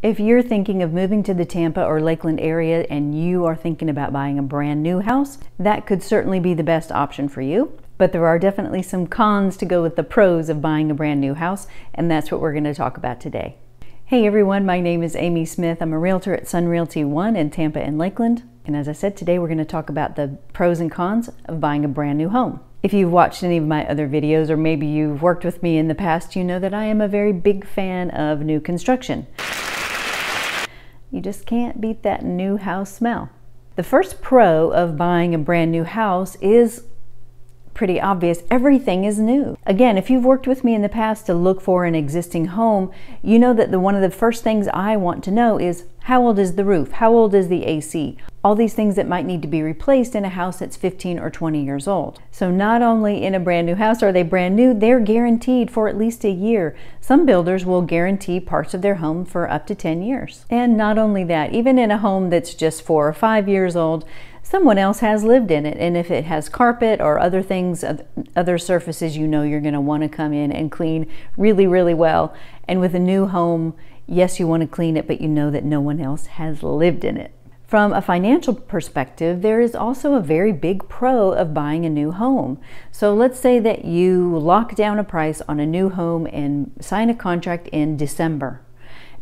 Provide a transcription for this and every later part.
If you're thinking of moving to the Tampa or Lakeland area and you are thinking about buying a brand new house, that could certainly be the best option for you. But there are definitely some cons to go with the pros of buying a brand new house, and that's what we're going to talk about today. Hey everyone, my name is Amy Smith. I'm a realtor at Realty One in Tampa and Lakeland. And as I said, today we're going to talk about the pros and cons of buying a brand new home. If you've watched any of my other videos, or maybe you've worked with me in the past, you know that I am a very big fan of new construction. You just can't beat that new house smell. The first pro of buying a brand new house is pretty obvious. Everything is new. Again, if you've worked with me in the past to look for an existing home, you know that one of the first things I want to know is how old is the roof? How old is the AC? All these things that might need to be replaced in a house that's 15 or 20 years old. So not only in a brand new house are they brand new, they're guaranteed for at least a year. Some builders will guarantee parts of their home for up to 10 years. And not only that, even in a home that's just 4 or 5 years old, someone else has lived in it. And if it has carpet or other things, other surfaces, you know you're going to want to come in and clean really, really well. And with a new home, yes, you want to clean it, but you know that no one else has lived in it. From a financial perspective, there is also a very big pro of buying a new home. So let's say that you lock down a price on a new home and sign a contract in December,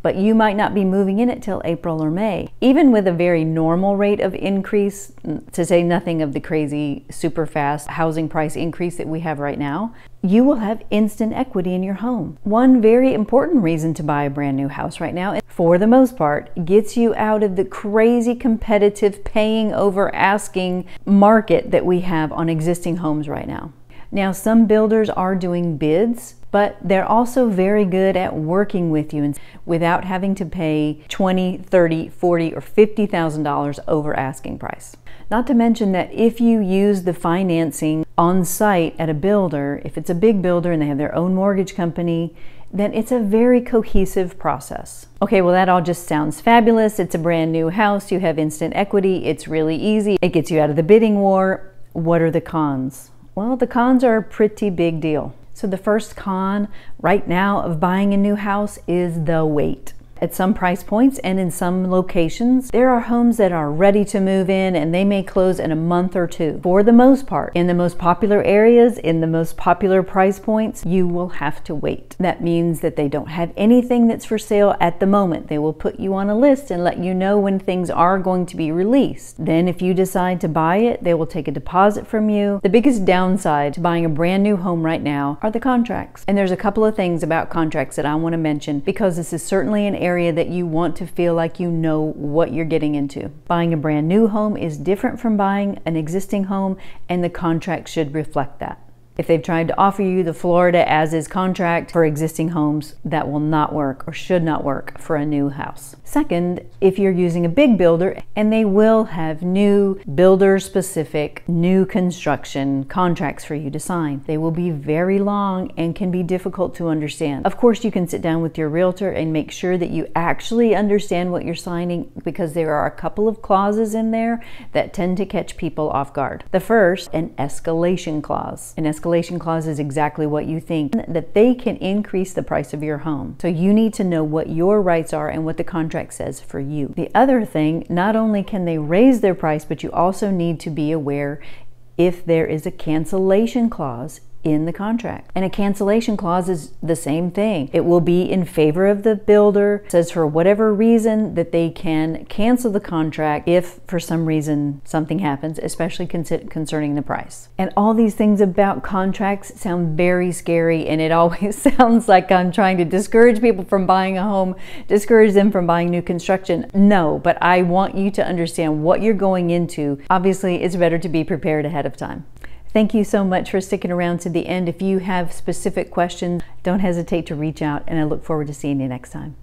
but you might not be moving in it till April or May. Even with a very normal rate of increase, to say nothing of the crazy super fast housing price increase that we have right now, you will have instant equity in your home. One very important reason to buy a brand new house right now, for the most part, gets you out of the crazy competitive paying over asking market that we have on existing homes right now. Now, some builders are doing bids, but they're also very good at working with you and without having to pay $20,000, $30,000, $40,000, or $50,000 over asking price. Not to mention that if you use the financing on site at a builder, if it's a big builder and they have their own mortgage company, then it's a very cohesive process. Okay, well that all just sounds fabulous. It's a brand new house, you have instant equity, it's really easy, it gets you out of the bidding war. What are the cons? Well, the cons are a pretty big deal. So the first con right now of buying a new house is the wait. At some price points and in some locations, there are homes that are ready to move in and they may close in a month or two. For the most part, in the most popular areas, in the most popular price points, you will have to wait. That means that they don't have anything that's for sale at the moment. They will put you on a list and let you know when things are going to be released. Then if you decide to buy it, they will take a deposit from you. The biggest downside to buying a brand new home right now are the contracts. And there's a couple of things about contracts that I want to mention because this is certainly an area that you want to feel like you know what you're getting into. Buying a brand new home is different from buying an existing home, and the contract should reflect that. If they've tried to offer you the Florida as-is contract for existing homes, that will not work or should not work for a new house. Second, if you're using a big builder, and they will have new builder-specific, new construction contracts for you to sign. They will be very long and can be difficult to understand. Of course, you can sit down with your realtor and make sure that you actually understand what you're signing, because there are a couple of clauses in there that tend to catch people off guard. The first, an escalation clause. An escalation clause is exactly what you think, that they can increase the price of your home. So you need to know what your rights are and what the contract says for you. The other thing, not only can they raise their price, but you also need to be aware if there is a cancellation clause in the contract. And a cancellation clause is the same thing. It will be in favor of the builder. It says for whatever reason that they can cancel the contract if for some reason something happens, especially concerning the price. And all these things about contracts sound very scary, and it always sounds like I'm trying to discourage people from buying a home, discourage them from buying new construction. No, but I want you to understand what you're going into. Obviously, it's better to be prepared ahead of time. Thank you so much for sticking around to the end. If you have specific questions, don't hesitate to reach out, and I look forward to seeing you next time.